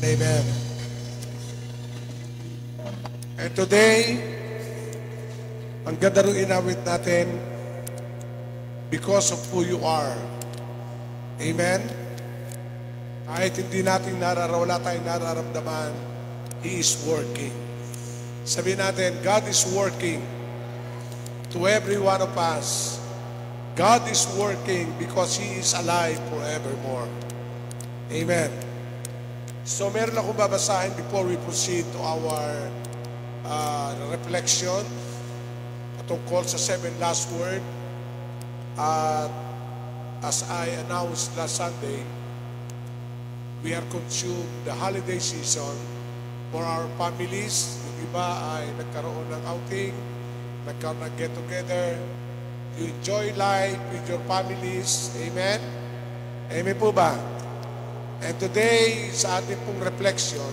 Amen. And today, ang ganda rin inawit natin, because of who you are. Amen? Kahit hindi natin wala tayong nararamdaman, He is working. Sabihin natin, God is working to every one of us. God is working because He is alive forevermore. Amen. So meron akong babasahin before we proceed to our reflection tungkol sa 7 last word. As I announced last Sunday, we are consumed the holiday season for our families. Yung iba ay nagkaroon ng outing, nagkaroon ng get-together. You enjoy life with your families. Amen? Amen po ba? And today, sa ating pong reflection,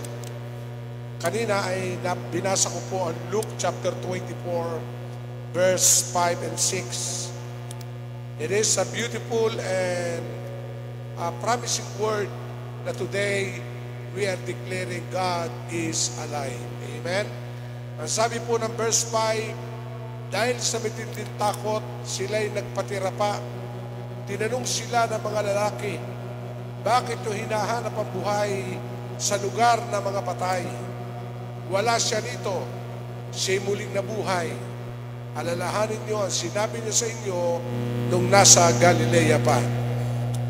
kanina ay binasa ko po ang Luke chapter 24, verse 5 and 6. It is a beautiful and promising word that today we are declaring God is alive. Amen? Ang sabi po ng verse 5, dahil sa matinding takot, sila'y nagpatira pa. Tinanong sila ng mga lalaki, bakit ito hinahanap ang buhay sa lugar ng mga patay? Wala siya rito, siya'y muling nabuhay. Alalahanin niyo ang sinabi niya sa inyo nung nasa Galilea pa.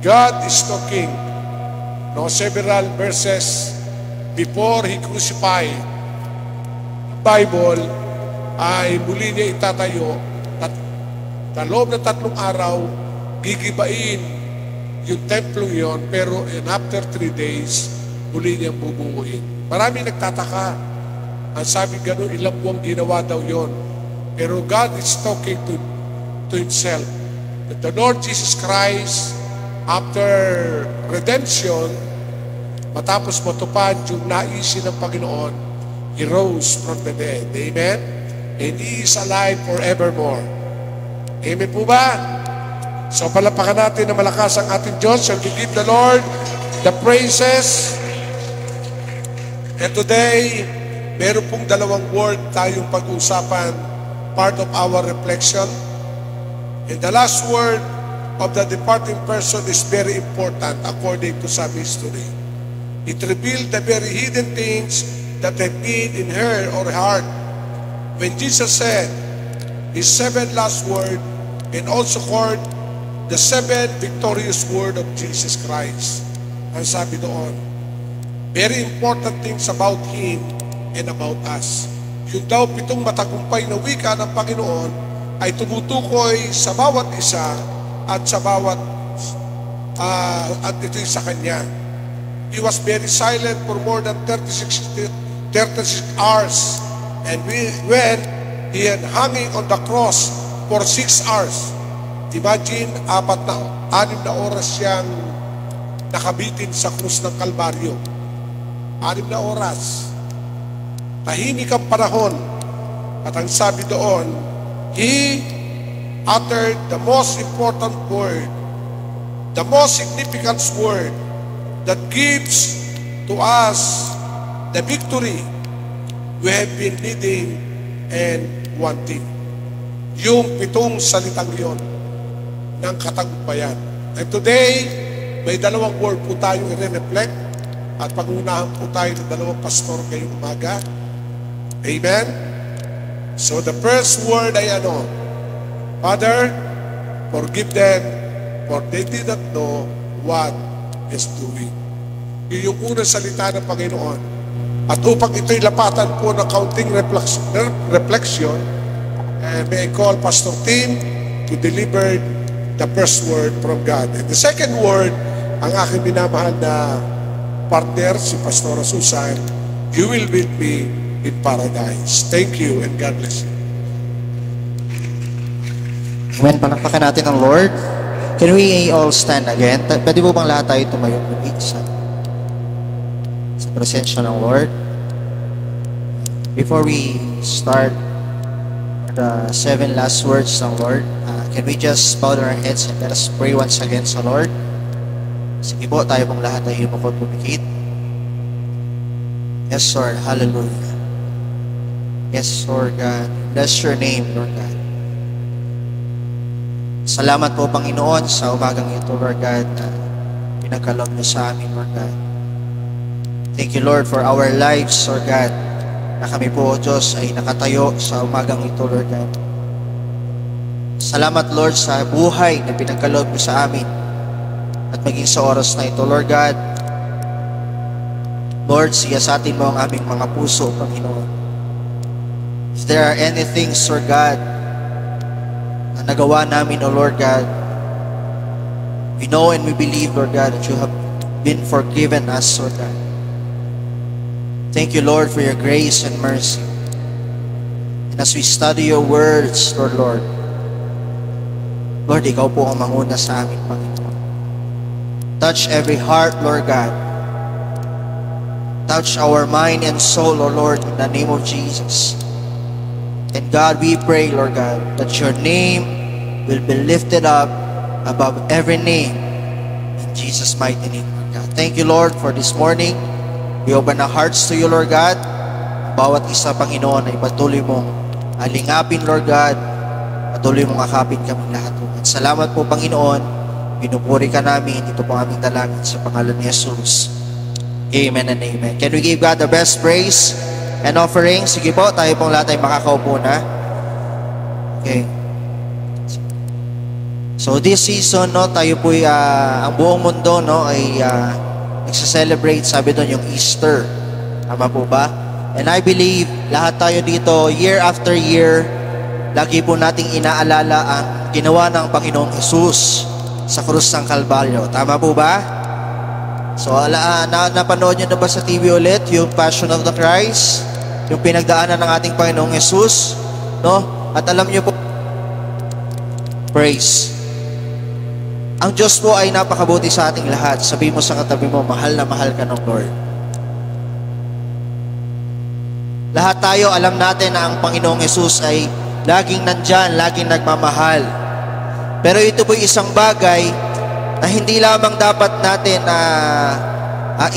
God is talking. No, several verses before He crucified. Bible ay muli niya itatayo at sa loob ng 3 araw, gigibain yung templong yon, pero after 3 days, muli niyang bubuuin. Marami nagtataka. Ang sabi gano'n, ilang buwang ginawa daw yon. Pero God is talking to Himself. That the Lord Jesus Christ, after redemption, matapos matupad yung naisin ng Panginoon, He rose from the dead. Amen? And He is alive forevermore. Amen po ba? So palapakan natin na malakas ang ating Diyos. Shall we give the Lord the praises? And today, meron pong 2 word tayong pag-uusapan, part of our reflection. And the last word of the departing person is very important according to some history. It revealed the very hidden things that have been in her or heart. When Jesus said His 7 last word, and also called the 7 victorious word of Jesus Christ. Ang sabi doon, very important things about Him and about us. Yung daw 7 matagumpay na wika ng Panginoon ay tumutukoy sa bawat isa at sa bawat at ito'y sa Kanya. He was very silent for more than 36 hours, and when He had hanging on the cross for 6 hours. Imagine, 6 na oras siyang nakabitin sa krus ng Kalbaryo. 6 na oras. Tahimik ang panahon. At ang sabi doon, He uttered the most important word, the most significant word that gives to us the victory we have been needing and wanting. Yung 7 salitang yon ng katagumpayan. And today, may 2 word po tayong i-reflect at pag-unahan po tayo ng 2 pastor ngayong umaga. Amen? So the first word ay ano? Father, forgive them, for they did not know what is doing. Yun yung unang salita ng Panginoon. At upang ito'y lapatan po ng kaunting reflection, may I call Pastor Tim to deliver the first word from God. And the second word, ang aking minamahal na partner, si Pastora Susan, you will meet me in paradise. Thank you and God bless you. Amen. Palakpakan natin ang Lord. Can we all stand again? Pwede po bang lahat tayo tumayo muli sa presensya ng Lord? Before we start the 7 last words ng Lord, can we just bow our heads and let us pray once again sa Lord? Sige po, tayo pong lahat ay lumukod pumikit. Yes, Lord. Hallelujah. Yes, Lord God. Bless your name, Lord God. Salamat po, Panginoon, sa umagang ito, Lord God, na pinagkaloob niyo sa amin, Lord God. Thank you, Lord, for our lives, Lord God, na kami po, Diyos, ay nakatayo sa umagang ito, Lord God. Salamat, Lord, sa buhay na pinagkaloob niyo sa amin at maging sa oras na ito, Lord God. Lord, siyasatin mo ang aming mga puso, Panginoon. If there are any things, Lord God, na nagawa namin, O Lord God, we know and we believe, Lord God, that you have been forgiven us, Lord God. Thank you, Lord, for your grace and mercy. And as we study your words, Lord, Ikaw po ang manguna sa amin, Panginoon. Touch every heart, Lord God. Touch our mind and soul, O Lord, in the name of Jesus. And God, we pray, Lord God, that your name will be lifted up above every name. In Jesus' mighty name, Lord God. Thank you, Lord, for this morning. We open our hearts to you, Lord God. Bawat isa, Panginoon, ay patuloy mong alingapin, Lord God. Patuloy mong akapin kami lahat, Lord God. Salamat po, Panginoon. Pinupuri ka namin. Ito po aming dalangin sa pangalan ni Jesus. Amen and amen. Can we give God the best praise and offering? Sige po, tayo pong lahat ay makakaupo na. Okay. So this season, no, tayo po ang buong mundo, no, ay nagsa-celebrate, sabi doon, yung Easter. Tama po ba? And I believe, lahat tayo dito, year after year, lagi po nating inaalala ang ginawa ng Panginoong Jesus sa krus ng Kalbaryo. Tama po ba? So, napanood nyo na ba sa TV ulit yung Passion of the Christ? Yung pinagdaanan ng ating Panginoong Jesus? No? At alam nyo po, praise. Ang Diyos po ay napakabuti sa ating lahat. Sabi mo sa katabi mo, mahal na mahal ka ng Lord. Lahat tayo alam natin na ang Panginoong Jesus ay laging nandyan, laging nagmamahal. Pero ito po isang bagay na hindi lamang dapat natin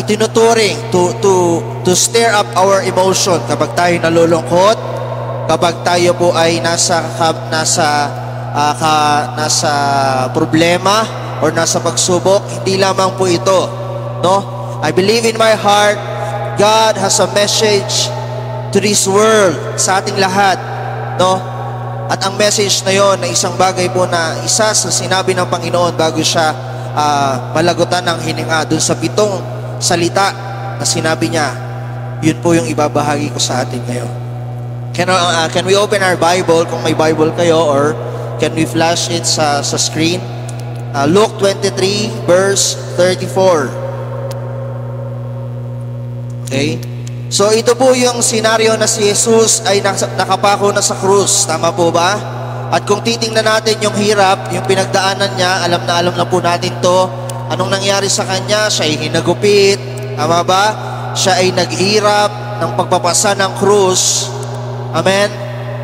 itinuturing to stir up our emotion kapag tayo nalulungkot, kapag tayo po ay nasa problema or nasa pagsubok. Hindi lamang po ito, no? I believe in my heart God has a message to this world, sa ating lahat, no? At ang message na yon na isang bagay po na isa sa sinabi ng Panginoon bago siya malagutan ng hininga, dun sa 7 salita na sinabi niya, yun po yung ibabahagi ko sa atin ngayon. Can we open our Bible kung may Bible kayo, or can we flash it sa screen? Luke 23 verse 34. Okay? So ito po yung senaryo na si Jesus ay nakapako na sa krus. Tama po ba? At kung titingnan natin yung hirap, yung pinagdaanan niya, alam na po natin to. Anong nangyari sa kanya? Siya ay hinagupit. Tama ba? Siya ay naghirap ng pagpapasa ng krus. Amen?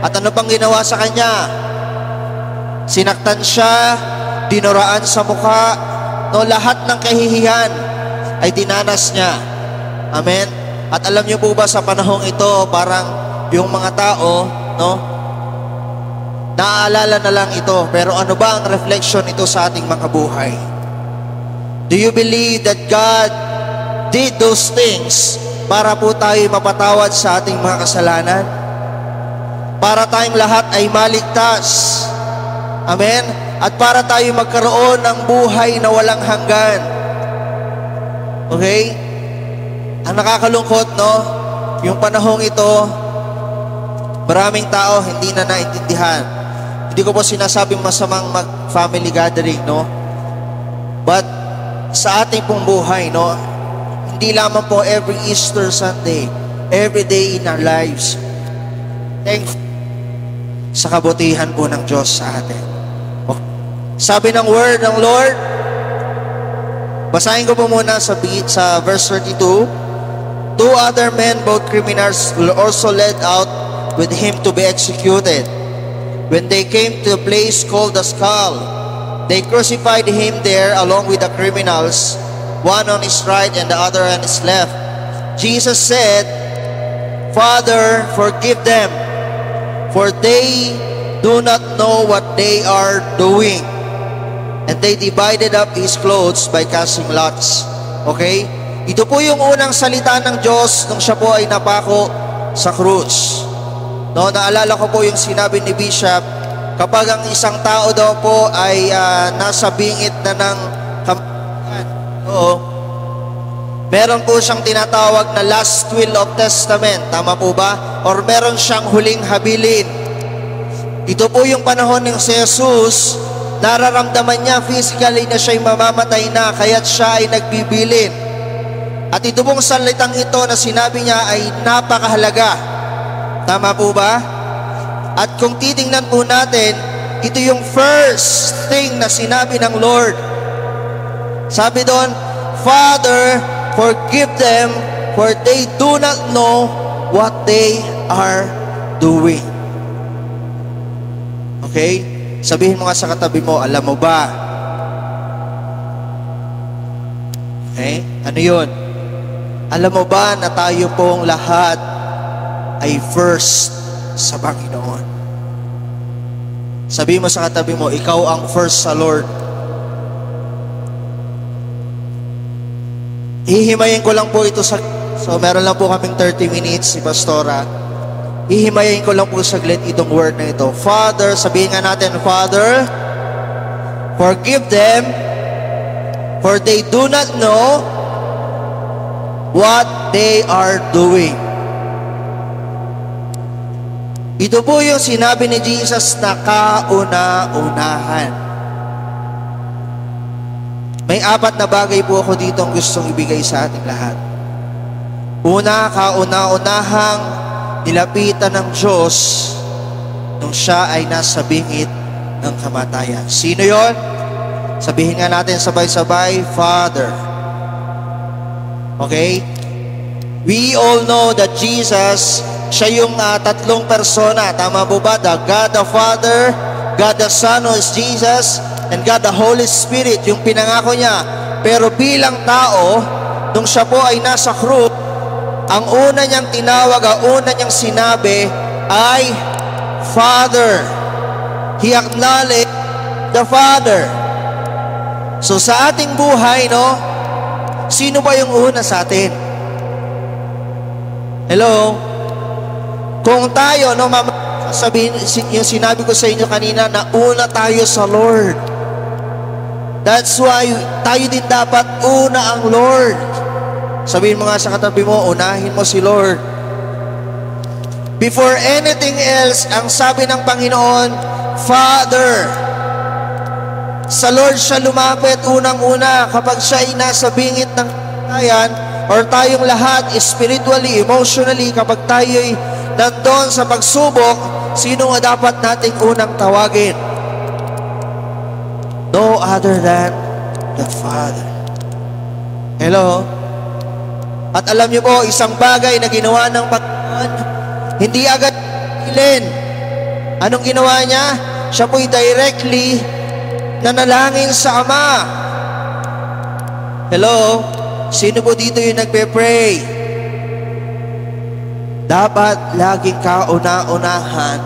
At ano pang ginawa sa kanya? Sinaktan siya, dinuraan sa mukha, no, lahat ng kahihiyan ay dinanas niya. Amen? At alam niyo po ba sa panahong ito, parang yung mga tao, no, naaalala na lang ito, pero ano ba ang reflection ito sa ating mga buhay? Do you believe that God did those things para po tayo mapatawad sa ating mga kasalanan? Para tayong lahat ay maligtas. Amen? At para tayo magkaroon ng buhay na walang hanggan. Okay? Ang nakakalungkot, no? Yung panahong ito, maraming tao hindi na naintindihan. Hindi ko po sinasabing masamang mag-family gathering, no? But sa ating pong buhay, no? Hindi lamang po every Easter Sunday, every day in our lives. Thankful sa kabutihan po ng Diyos sa atin. Sabi ng word ng Lord, basahin ko po muna sa verse 32. 2 other men, both criminals, were also led out with him to be executed. When they came to a place called the Skull, they crucified him there along with the criminals, one on his right and the other on his left. Jesus said, Father, forgive them, for they do not know what they are doing. And they divided up his clothes by casting lots. Okay? Ito po yung unang salita ng Diyos nung siya po ay napako sa krus. No, naalala ko po yung sinabi ni Bishop, kapag ang isang tao daw po ay nasa bingit na ng kamatayan, meron po siyang tinatawag na last will of testament. Tama po ba? Or meron siyang huling habilin. Ito po yung panahon ng si Jesus, nararamdaman niya physically na siya'y mamamatay na, kaya't siya ay nagbibilin. At ito pong salitang ito na sinabi niya ay napakahalaga. Tama po ba? At kung titingnan po natin, ito yung first thing na sinabi ng Lord. Sabi doon, Father, forgive them, for they do not know what they are doing. Okay? Sabihin mo nga sa katabi mo, alam mo ba? Okay? Ano yun? Alam mo ba na tayo pong lahat ay first sa Panginoon? Sabihin mo sa katabi mo, ikaw ang first sa Lord. Hihimayin ko lang po ito sa... So, meron lang po kaming 30 minutes si Pastora. Hihimayin ko lang po saglit itong word na ito. Father, sabihin nga natin, Father, forgive them, for they do not know what they are doing. Ito po yung sinabi ni Jesus na kauna-unahan. May 4 na bagay po ako dito ang gustong ibigay sa ating lahat. Una, kauna-unahang nilapitan ng Diyos nung siya ay nasa bingit ng kamatayan. Sino yon? Sabihin nga natin sabay-sabay, Father. Okay? We all know that Jesus, siya yung tatlong persona. Tama po ba? The God the Father, God the Son who is Jesus, and God the Holy Spirit, yung pinangako niya. Pero bilang tao, nung siya po ay nasa krus, ang una niyang tinawag, ang una niyang sinabi ay Father. He acknowledged the Father. So sa ating buhay, no, sino ba yung una sa atin? Hello? Kung tayo, no, sabihin, yung sinabi ko sa inyo kanina, na una tayo sa Lord. That's why tayo din dapat una ang Lord. Sabihin mo nga sa katabi mo, unahin mo si Lord. Before anything else, ang sabi ng Panginoon, Father. Sa Lord siya lumapit unang-una kapag siya ay nasa bingit ng kamatayan, or tayong lahat, spiritually, emotionally, kapag tayo ay nandoon sa pagsubok, sino nga dapat nating unang tawagin? No other than the Father. Hello? At alam niyo po, isang bagay na ginawa ng Panginoon, hindi agad ilin. Anong ginawa niya? Siya po'y directly nanalangin sa Ama. Hello? Sino po dito yung nagpe-pray? Dapat laging kauna-unahan.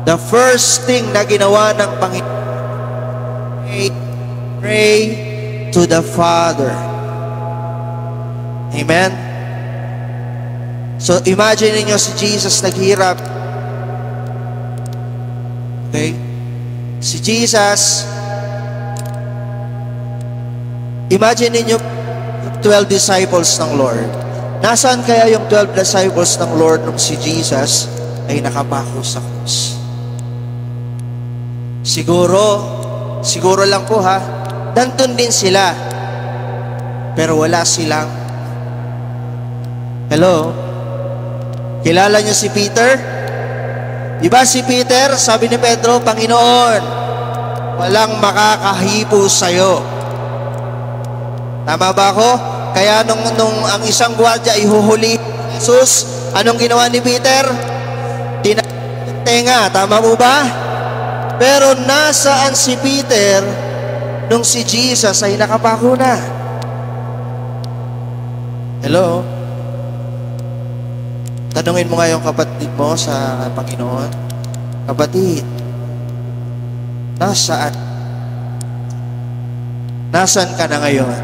The first thing na ginawa ng Panginoon, pray to the Father. Amen? So, imagine niyo si Jesus naghirap. Okay? Si Jesus, imagine niyo 12 disciples ng Lord. Nasaan kaya yung 12 disciples ng Lord nung si Jesus ay nakapako sa krus? Siguro lang po ha, nandun din sila. Pero wala silang. Hello? Kilala niyo si Peter? Diba si Peter, sabi ni Pedro, Panginoon, walang makakahipo sa'yo. Tama ba ako? Kaya nung ang isang gwardiya ay huhuli Jesus, anong ginawa ni Peter? Tinatanga, tama mo ba? Pero nasaan si Peter nung si Jesus ay nakapako na? Hello? Tanungin mo nga yung kapatid mo sa Panginoon. Kapatid, nasaan? Nasaan ka na ngayon?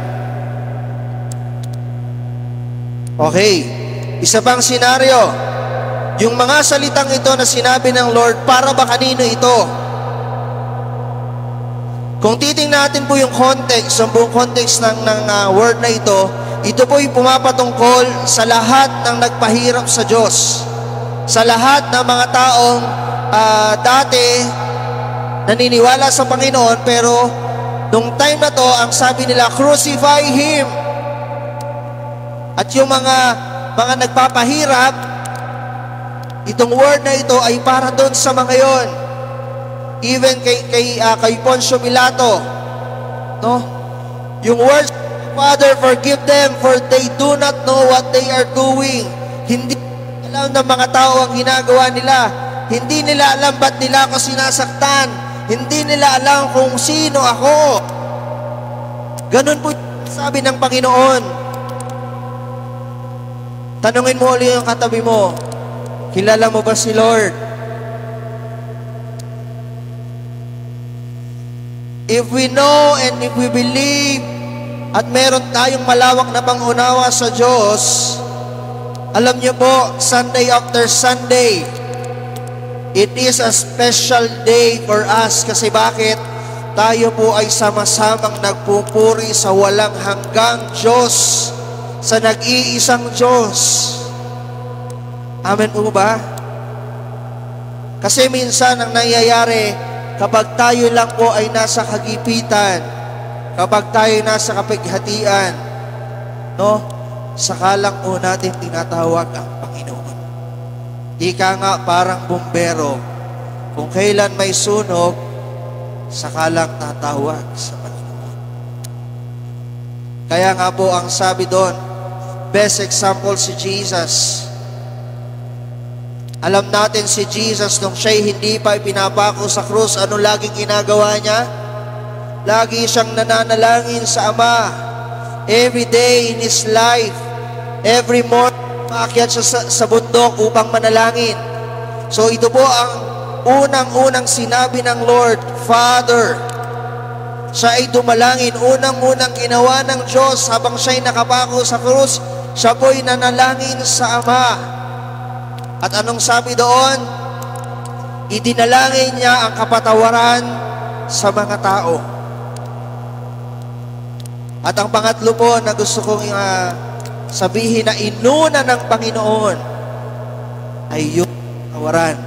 Okay. Isa pang senaryo. Yung mga salitang ito na sinabi ng Lord, para ba kanino ito? Kung titingnan natin po yung context, ang buong context ng word na ito po ay pumapatungkol sa lahat ng nagpahirap sa Diyos. Sa lahat ng mga taong dati naniniwala sa Panginoon, pero nung time na to, ang sabi nila, crucify Him. At yung mga nagpapahirap, itong word na ito ay para doon sa mga yon. Even kay Poncio Pilato, no? Yung words, Father, forgive them, for they do not know what they are doing. Hindi alam ng mga tao ang ginagawa nila. Hindi nila alam ba't nila ako sinasaktan. Hindi nila alam kung sino ako. Ganun po sabi ng Panginoon. Tanungin mo ulit yung katabi mo, kilala mo ba si Lord? If we know and if we believe at meron tayong malawak na pangunawa sa Diyos, alam niyo po, Sunday after Sunday, it is a special day for us. Kasi bakit? Tayo po ay sama-samang nagpupuri sa walang hanggang Diyos, sa nag-iisang Diyos. Amen po ba? Kasi minsan ang nangyayari, kapag tayo lang po ay nasa kagipitan, kapag tayo nasa kapighatian, no? Saka lang po natin tinatawag ang Panginoon. Ika nga parang bumbero, kung kailan may sunog, saka lang tatawag sa Panginoon. Kaya nga po ang sabi doon, best example si Jesus. Alam natin si Jesus, nung siya'y hindi pa ipinapako sa krus, ano laging ginagawa niya? Lagi siyang nananalangin sa Ama. Every day in His life, every morning, maakyat siya sa bundok upang manalangin. So ito po ang unang-unang sinabi ng Lord, Father. Siya ay dumalangin. Unang-unang ginawa ng Diyos habang siya'y nakapako sa krus, siya po'y nanalangin sa Ama. At anong sabi doon? Idinalangin niya ang kapatawaran sa mga tao. At ang pangatlo po na gusto kong sabihin na inuna ng Panginoon ay yung kapatawaran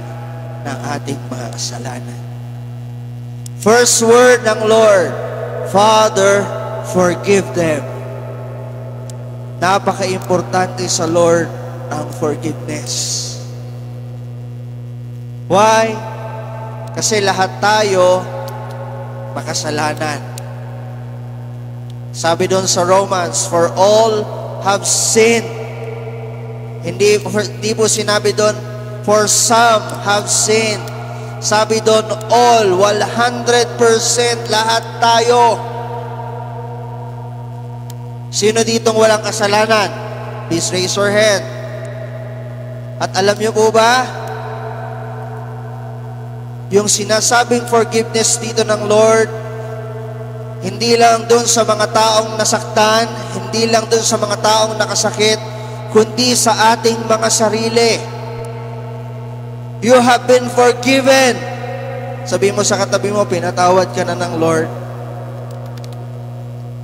ng ating mga kasalanan. First word ng Lord, Father, forgive them. Napaka-importante sa Lord ang forgiveness. Why? Kasi lahat tayo makasalanan. Sabi doon sa Romans, for all have sinned. Hindi po sinabi doon, for some have sinned. Sabi doon, all, 100%, lahat tayo. Sino ditong walang kasalanan? Please raise your hand. At alam niyo po ba, yung sinasabing forgiveness dito ng Lord, hindi lang doon sa mga taong nasaktan, hindi lang doon sa mga taong nakasakit, kundi sa ating mga sarili. You have been forgiven. Sabi mo sa katabi mo, pinatawad ka na ng Lord.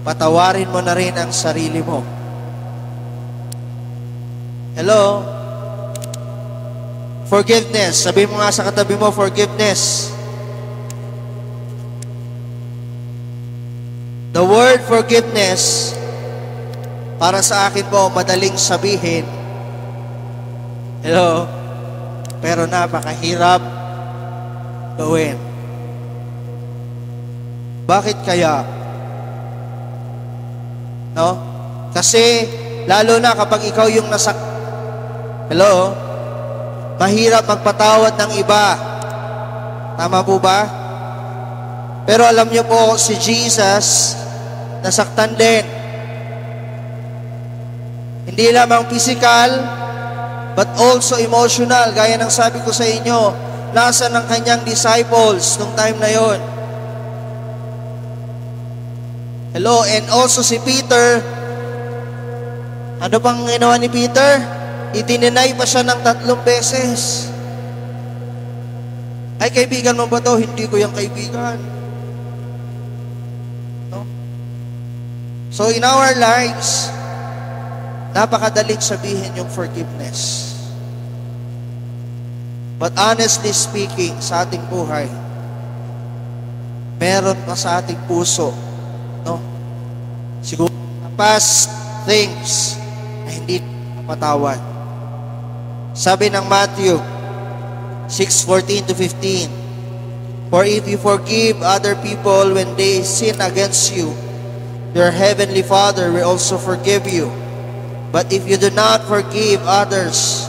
Patawarin mo na rin ang sarili mo. Hello? Forgiveness. Sabi mo nga sa katabi mo, forgiveness. The word forgiveness, para sa akin po, madaling sabihin. Hello? Pero napakahirap gawin. Bakit kaya? No? Kasi, lalo na kapag ikaw yung Hello? Mahirap magpatawad ng iba. Tama po ba? Pero alam niyo po, si Jesus, nasaktan din. Hindi lamang physical, but also emotional. Gaya ng sabi ko sa inyo, nasa ng kanyang disciples nung time na yon. Hello, and also si Peter, ano pang ginawa ni Peter? Itininay pa siya ng 3 beses. Ay, kaibigan mo ba to? Hindi ko yung kaibigan. No? So in our lives, napakadaling sabihin yung forgiveness. But honestly speaking, sa ating buhay, meron pa sa ating puso, no? Siguro past things na hindi napatawad. Sabi ng Matthew 6:14 to 15, for if you forgive other people when they sin against you, your heavenly Father will also forgive you. But if you do not forgive others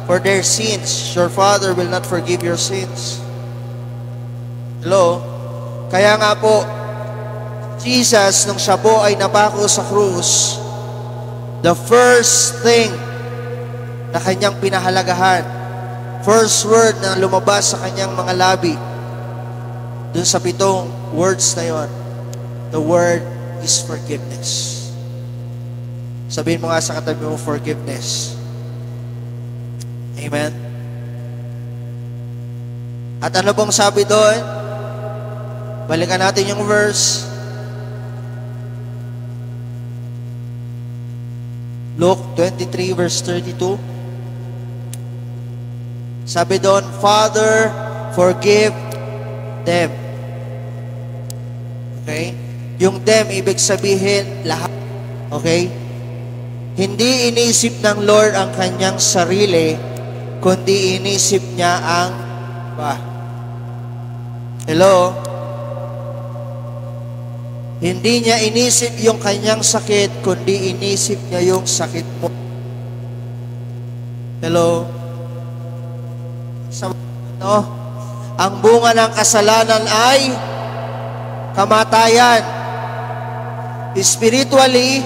for their sins, your Father will not forgive your sins. Hello? Kaya nga po, Jesus, nung siya po ay napako sa krus, the first thing na kanyang pinahalagahan, first word na lumabas sa kanyang mga labi, dun sa 7 words na yon, the word is forgiveness. Sabihin mo nga sa katabi mo, forgiveness. Amen? At ano pong sabi doon? Balikan natin yung verse. Luke 23 verse 32. Sabi doon, Father, forgive them. Okay? Yung them, ibig sabihin, lahat. Okay? Hindi inisip ng Lord ang kanyang sarili, kundi inisip niya ang iba. Hello? Hindi niya inisip yung kanyang sakit, kundi inisip niya yung sakit mo. Hello? No? Ang bunga ng kasalanan ay kamatayan. Spiritually,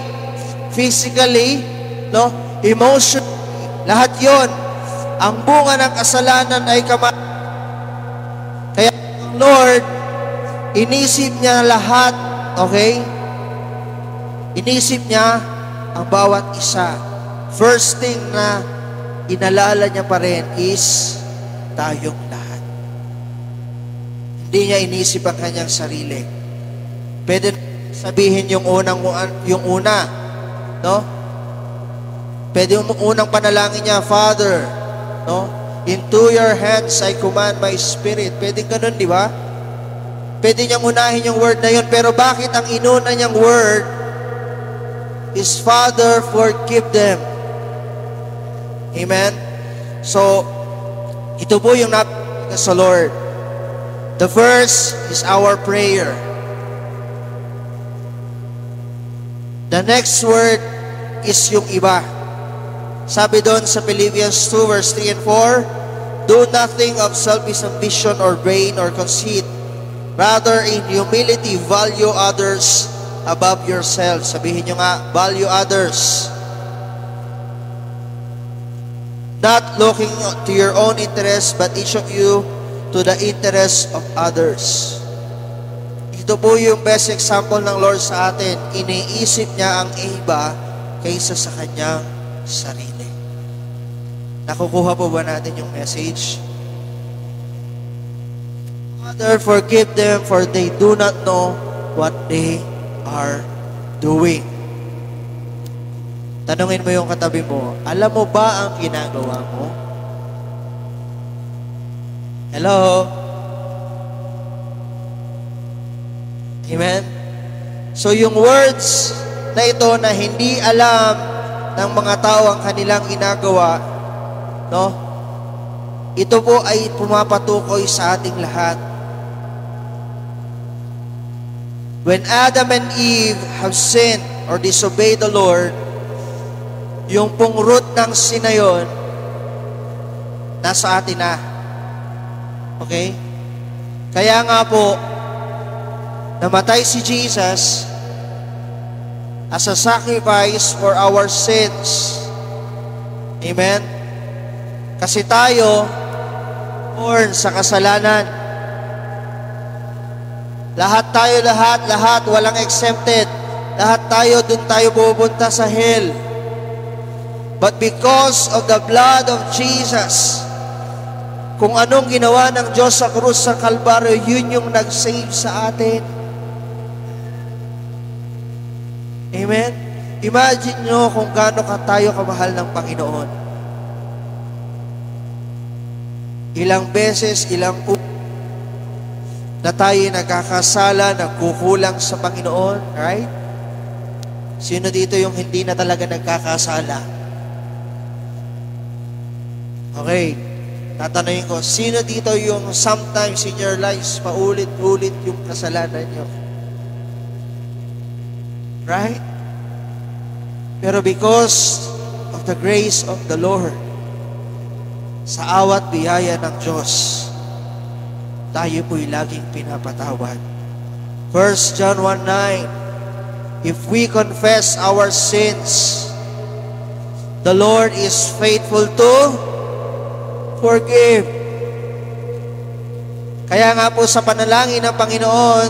physically, no? Emotionally, lahat yon. Ang bunga ng kasalanan ay kamatayan. Kaya ang Lord, inisip niya lahat, okay? Inisip niya ang bawat isa. First thing na inalala niya pa rin is tayong lahat. Hindi niya inisip ang kanyang sarili. Pwede sabihin yung una, no? Pwede yung unang panalangin niya, Father, no? Into your hands I command my spirit. Pwede ganun, di ba? Pwede niyang unahin yung word na yun. Pero bakit ang inuna niyang word is, Father, forgive them. Amen? So, ito po yung napakalaga sa Lord. The first is our prayer. The next word is yung iba. Sabi doon sa Philippians 2 verse 3 and 4, do nothing of selfish ambition or vain or conceit. Rather, in humility, value others above yourselves. Sabihin nyo nga, value others. Not looking to your own interest, but each of you to the interest of others. Ito po yung best example ng Lord sa atin. Iniisip niya ang iba kaysa sa kanyang sarili. Nakukuha po ba natin yung message? Father, forgive them, for they do not know what they are doing. Tanungin mo yung katabi mo, alam mo ba ang ginagawa mo? Hello? Amen? So yung words na ito na hindi alam ng mga tao ang kanilang ginagawa, no? Ito po ay pumapatukoy sa ating lahat. When Adam and Eve have sinned or disobeyed the Lord, yung pong root ng sin na yun, nasa atin na. Okay? Kaya nga po, namatay si Jesus as a sacrifice for our sins. Amen? Kasi tayo, born sa kasalanan. Lahat tayo, lahat, walang exempted. Lahat tayo, dun tayo pupunta sa hell. But because of the blood of Jesus, kung anong ginawa ng Diyos sa krus sa Kalbaryo, yun yung nag-save sa atin. Amen? Imagine nyo kung gaano ka tayo kamahal ng Panginoon. Ilang beses, na tayo nagkakasala, nagkukulang sa Panginoon, right? Sino dito yung hindi na talaga nagkakasala? Okay, tatanungin ko, sino dito yung sometimes in your lives, paulit-ulit yung kasalanan nyo? Right? Pero because of the grace of the Lord, sa awat biyaya ng Diyos, tayo po'y laging pinapatawad. 1 John 1:9, if we confess our sins, the Lord is faithful to forgive. Kaya nga po sa panalangin ng Panginoon,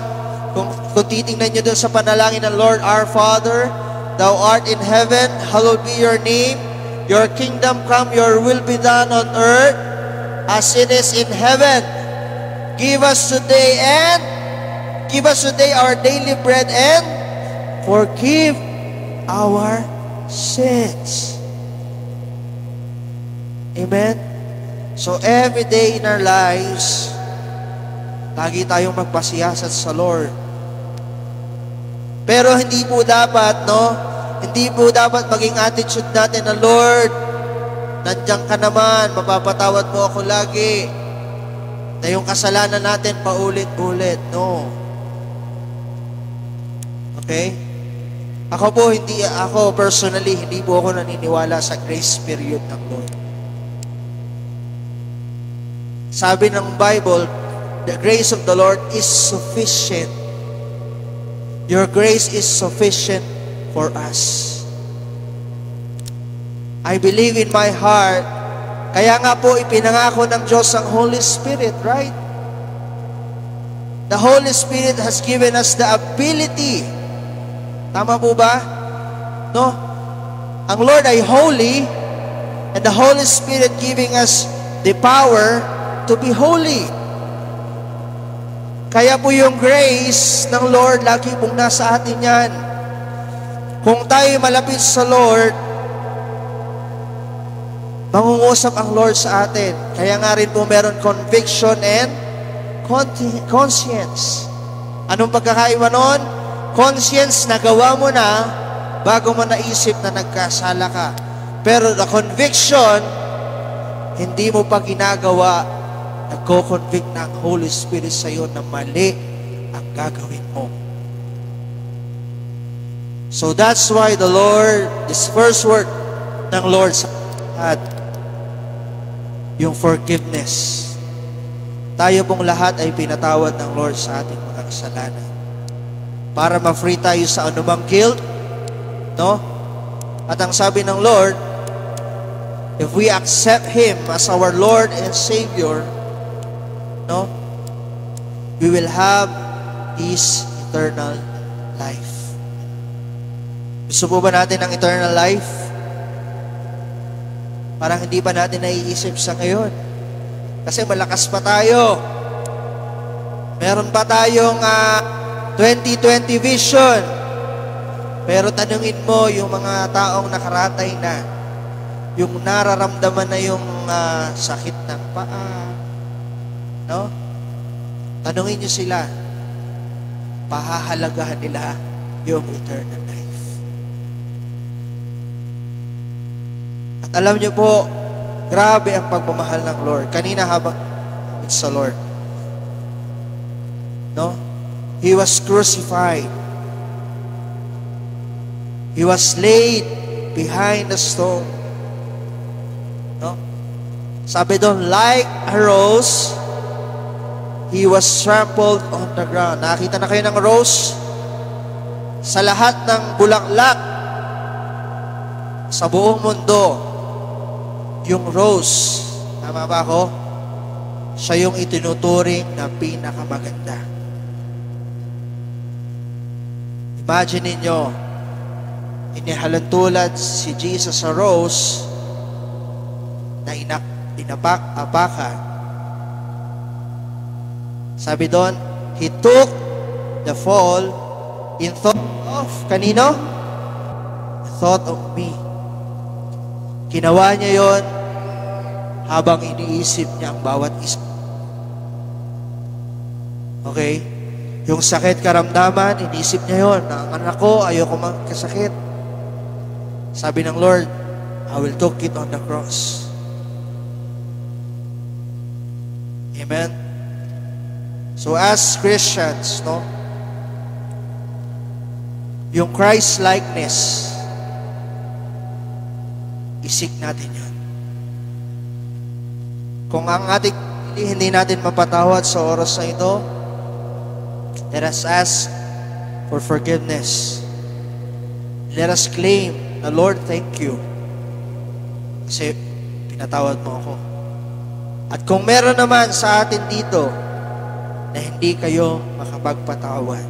kung titingnan nyo doon sa panalangin ng Lord, Our Father, Thou art in heaven, hallowed be your name. Your kingdom come, your will be done on earth as it is in heaven. Give us today our daily bread and forgive our sins. Amen? So every day in our lives, lagi tayong magpasiyasat sa Lord. Pero hindi po dapat, hindi po dapat maging attitude natin na, Lord, nandiyan ka naman, mapapatawad mo ako lagi. Na yung kasalanan natin paulit-ulit. No. Okay? Ako personally, hindi po ako naniniwala sa grace period ng Lord. Sabi ng Bible, the grace of the Lord is sufficient. Your grace is sufficient for us. I believe in my heart, kaya nga po ipinangako ng Diyos ang Holy Spirit, right? The Holy Spirit has given us the ability. Tama po ba? No? Ang Lord ay holy, and the Holy Spirit giving us the power to be holy. Kaya po yung grace ng Lord, lagi pong nasa atin yan. Kung tayo malapit sa Lord, mangungusap ang Lord sa atin. Kaya nga rin po meron conviction and conscience. Anong pagkakaiba nun? Conscience, nagawa mo na bago mo naisip na nagkasala ka. Pero the conviction, hindi mo pa ginagawa, nagko-convict ng Holy Spirit sa iyo na mali ang gagawin mo. So that's why the Lord, this first word ng Lord sa at yung forgiveness. Tayo pong lahat ay pinatawad ng Lord sa ating mga kasalanan. Para ma-free tayo sa anumang guilt, no? At ang sabi ng Lord, if we accept Him as our Lord and Savior, no, we will have this eternal life. Gusto po ba natin ang eternal life? Parang hindi pa natin naiisip sa ngayon. Kasi malakas pa tayo. Meron pa tayong 2020 vision. Pero tanungin mo yung mga taong nakaratay na, yung nararamdaman na yung sakit ng paa, no? Tanungin niyo sila, pahahalagahan nila yung eternal life. At alam niyo po, grabe ang pagmamahal ng Lord. Kanina habang it's the Lord, no? He was crucified. He was laid behind the stone. No? Sabi doon, like a rose, He was trampled on the ground. Nakita na kayo ng rose? Sa lahat ng bulaklak sa buong mundo, yung rose Tama ba ako? Siya yung itinuturing na pinakamaganda. Imagine ninyo, inihalantulad si Jesus sa rose na inapak-apakan. Sabi doon, He took the fall in thought of, kanino? Thought of me. Ginawa niya yon habang iniisip niya ang bawat isa. Okay? Yung sakit karamdaman, iniisip niya yon na ang anak ko, ayoko magkasakit. Sabi ng Lord, I will take it on the cross. Amen? So as Christians, no, yung Christ-likeness, isik natin yun. Kung ang ating hindi natin mapatawad sa oras na ito, let us ask for forgiveness. Let us claim na, Lord, thank you. Kasi pinatawad mo ako. At kung meron naman sa atin dito na hindi kayo makapagpatawad,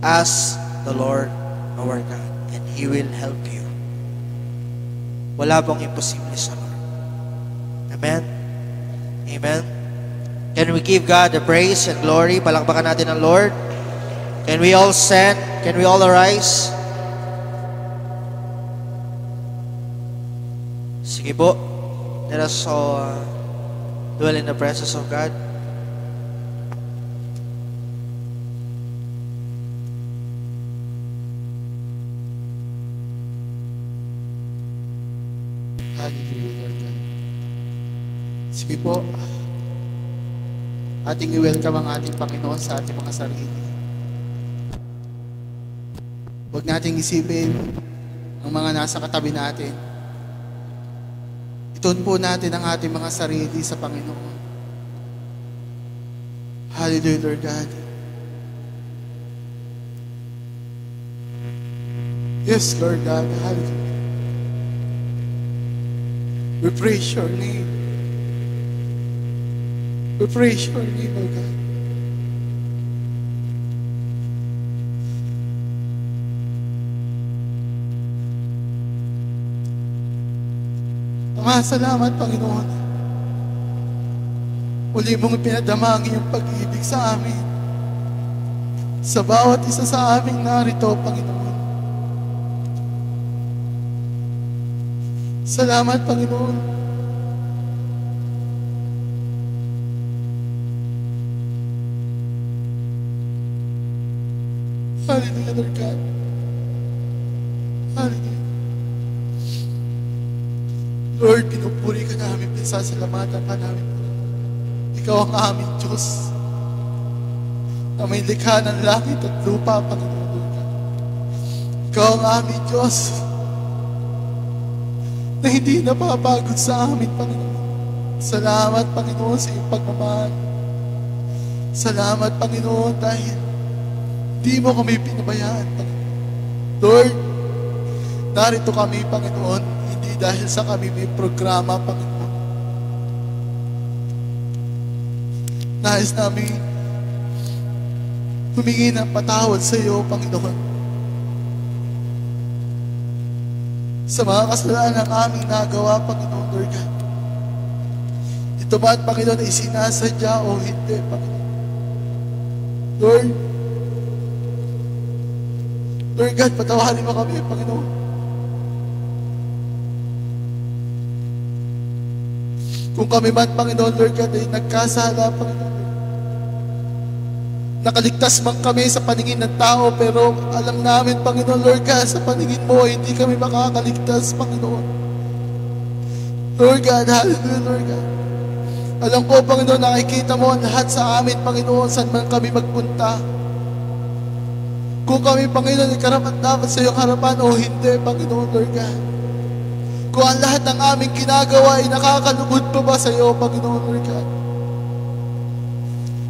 ask the Lord our God and He will help you. Wala pong imposible sa Lord. Amen? Amen? Can we give God the praise and glory? Palakpakan natin ang Lord. Can we all stand? Can we all arise? Sige po. Let us all dwell in the presence of God. Hallelujah, Lord God. Sige po, ating i-welcome ang ating Panginoon sa ating mga sarili. Huwag nating isipin ang mga nasa katabi natin. Itun po natin ang ating mga sarili sa Panginoon. Hallelujah, Lord God. Yes, Lord God. Hallelujah. We praise your name. We praise your name, O God. Ama, salamat, Panginoon. Muli mong pinadama ang iyong pag-ibig sa amin. Sa bawat isa sa aming narito, Panginoon. Salamat, Panginoon. Hallelujah, Lord God. Hallelujah. Lord, pinupuri ka namin, pinasasalamatan ka namin. Ikaw ang aming Diyos na may likha ng langit at lupa, Panginoon, Lord God. Ikaw ang aming Diyos na hindi napapagod sa amin, Panginoon. Salamat, Panginoon, sa iyong pagmamahal. Salamat, Panginoon, dahil di mo kami pinabayaan, Panginoon. Lord, narito kami, Panginoon, hindi dahil sa kami may programa, Panginoon. Nais namin humingi ng patawad sa iyo, Panginoon, sa mga kasalanan ng aming nagawa, Panginoon, Lord God. Ito ba, Panginoon, ay sinasadya o hindi, Panginoon? Lord God, patawarin mo kami, Panginoon. Kung kami man, Panginoon, Lord God, ay nagkasala, Panginoon, nakaligtas man kami sa paningin ng tao, pero alam namin, Panginoon, Lord God, sa paningin mo, hindi kami makakaligtas, Panginoon. Lord God, hallelujah, Lord God. Alam ko, Panginoon, nakikita mo ang lahat sa amin, Panginoon, saan man kami magpunta. Kung kami, Panginoon, ay karapat-dapat sa iyong harapan o hindi, Panginoon, Lord God. Kung ang lahat ng aming ginagawa ay nakakalugod pa ba sa iyo, Panginoon, Lord God.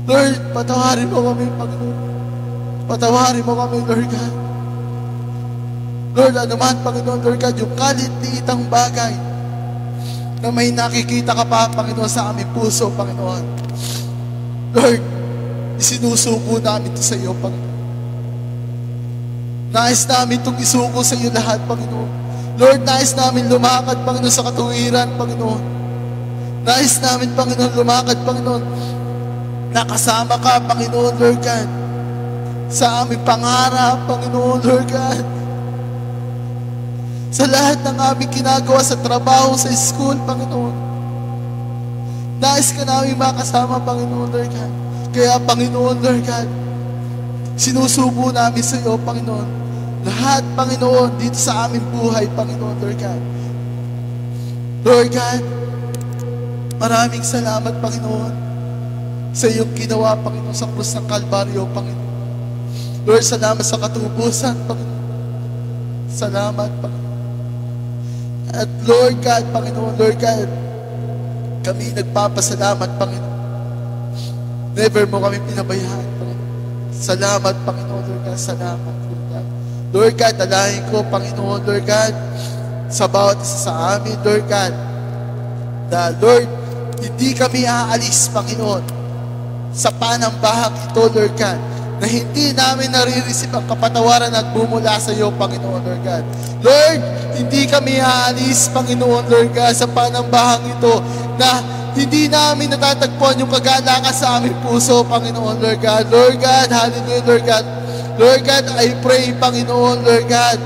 Lord, patawarin mo kami, Panginoon. Patawarin mo kami, Lord God. Lord, ano man, Panginoon, Lord God, yung kalit-liitang bagay na may nakikita ka pa, Panginoon, sa aming puso, Panginoon. Lord, isinusuko namin ito sa iyo, Panginoon. Nais namin itong isuko sa iyo lahat, Panginoon. Lord, nais namin lumakad, Panginoon, sa katuwiran, Panginoon. Nais namin, Panginoon, lumakad, Panginoon, nakasama ka, Panginoon, Lord God, sa aming pangarap, Panginoon, Lord God. Sa lahat ng aming ginagawa sa trabaho, sa school, Panginoon. Nais ka namin makasama, Panginoon, Lord God. Kaya, Panginoon, Lord God, sinusubo namin sa iyo, Panginoon. Lahat, Panginoon, dito sa aming buhay, Panginoon, Lord God. Lord God, maraming salamat, Panginoon, sa iyong ginawa, Panginoon, sa krus ng Kalbaryo, Panginoon. Lord, salamat sa katubusan, Panginoon. Salamat, Panginoon. At Lord God, Panginoon, Lord God, kami nagpapasalamat, Panginoon. Never mo kami pinabayaan, Panginoon. Salamat, Panginoon, Lord God. Salamat, Lord God. Lord God, dalahin ko, Panginoon, Lord God, sa bawat isa sa amin, Lord God, na Lord, hindi kami aalis, Panginoon, sa panambahang ito, Lord God, na hindi namin nare-receive ang kapatawaran at bumula sa iyo, Panginoon, Lord God. Lord, hindi kami aalis, Panginoon, Lord God, sa panambahang ito, na hindi namin natatagpuan yung kagalakan sa aming puso, Panginoon, Lord God. Lord God, hallelujah, Lord God. Lord God, I pray, Panginoon, Lord God,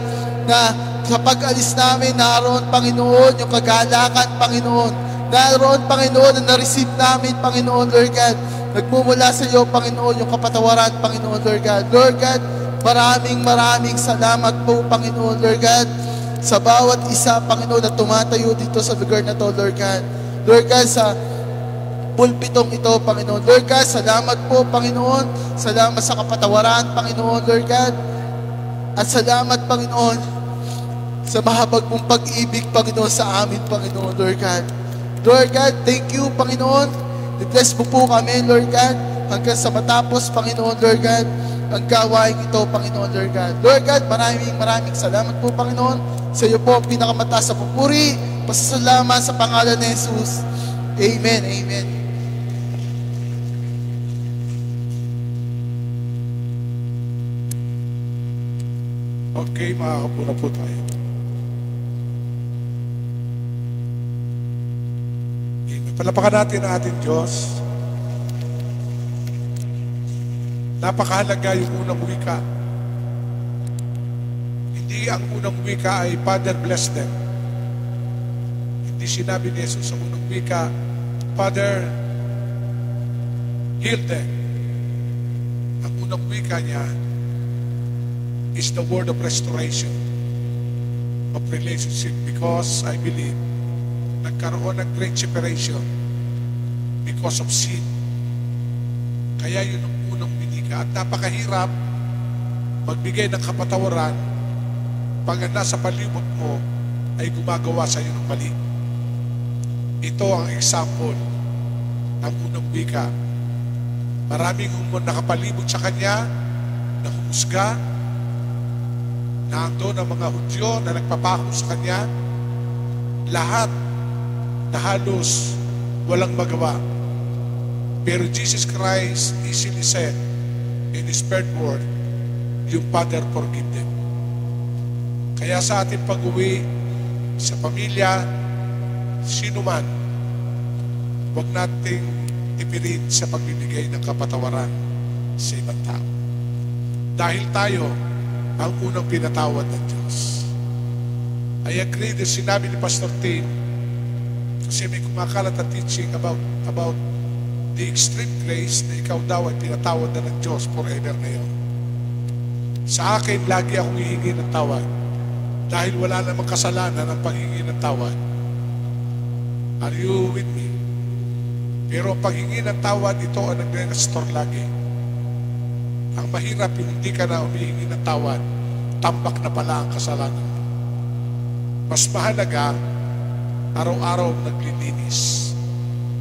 na sa pag-alis namin, naroon, Panginoon, yung kagalakan, Panginoon. Naroon, Panginoon, na na-receive namin, Panginoon, Lord God. Nagmumula sa iyo, Panginoon, yung kapatawaran, Panginoon, Lord God. Lord God, maraming salamat po, Panginoon, Lord God, sa bawat isa, Panginoon, na tumatayo dito sa lugar na to, Lord God. Lord God, sa pulpitong ito, Panginoon. Lord God, salamat po, Panginoon. Salamat sa kapatawaran, Panginoon, Lord God. At salamat, Panginoon, sa mahabag mong pag-ibig, Panginoon, sa amin, Panginoon, Lord God. Lord God, thank you, Panginoon. I-bless mo po kami, Lord God, hanggang sa matapos, Panginoon, Lord God, ang gawain ito, Panginoon, Lord God. Lord God, maraming salamat po, Panginoon. Sa iyo po ang pinakamataas sa papuri, pasasalamat sa pangalan ni Jesus. Amen, amen. Okay, makakapo na po tayo. Palapakan natin ang ating Diyos. Napakahalaga yung unang wika. Hindi ang unang wika ay Father bless them. Hindi sinabi ni Jesus sa unang wika, Father heal them. Ang unang wika niya is the word of restoration, of relationship, because I believe nagkaroon ng great separation because of sin. Kaya yun ang unang binika. At napakahirap magbigay ng kapatawaran pag ang nasa palibot mo ay gumagawa sa iyo ng mali. Ito ang example ng unang wika. Maraming nakapalibot sa kanya, na humusga, na ando ng mga Hudyo na nagpapako sa kanya, lahat na halos walang magawa. Pero Jesus Christ easily said in His third word, yung Father forgive them. Kaya sa ating pag-uwi, sa pamilya, sino man, huwag nating tipirin sa pagbibigay ng kapatawaran sa ibang tao. Dahil tayo ang unang pinatawad ng Diyos. I agree na sinabi ni Pastor Tim, kasi may kumakalat na teaching about the extreme grace na ikaw daw ay pinatawad na ng Diyos forever na yun. Sa akin, lagi akong hihingi ng tawad dahil wala namang kasalanan ang paghingi ng tawad. Are you with me? Pero paghingi ng tawad, ito ang nagre-restore lagi. Ang mahirap yung hindi ka na humihingi ng tawad, tambak na pala ang kasalanan. Mas mahalaga, araw-araw naglilinis.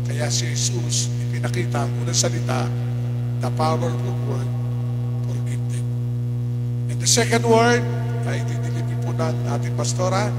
Kaya si Jesus ipinakita ang unang salita, the power of the word, forgive them. And the second word ay didilipin po ng ating pastora,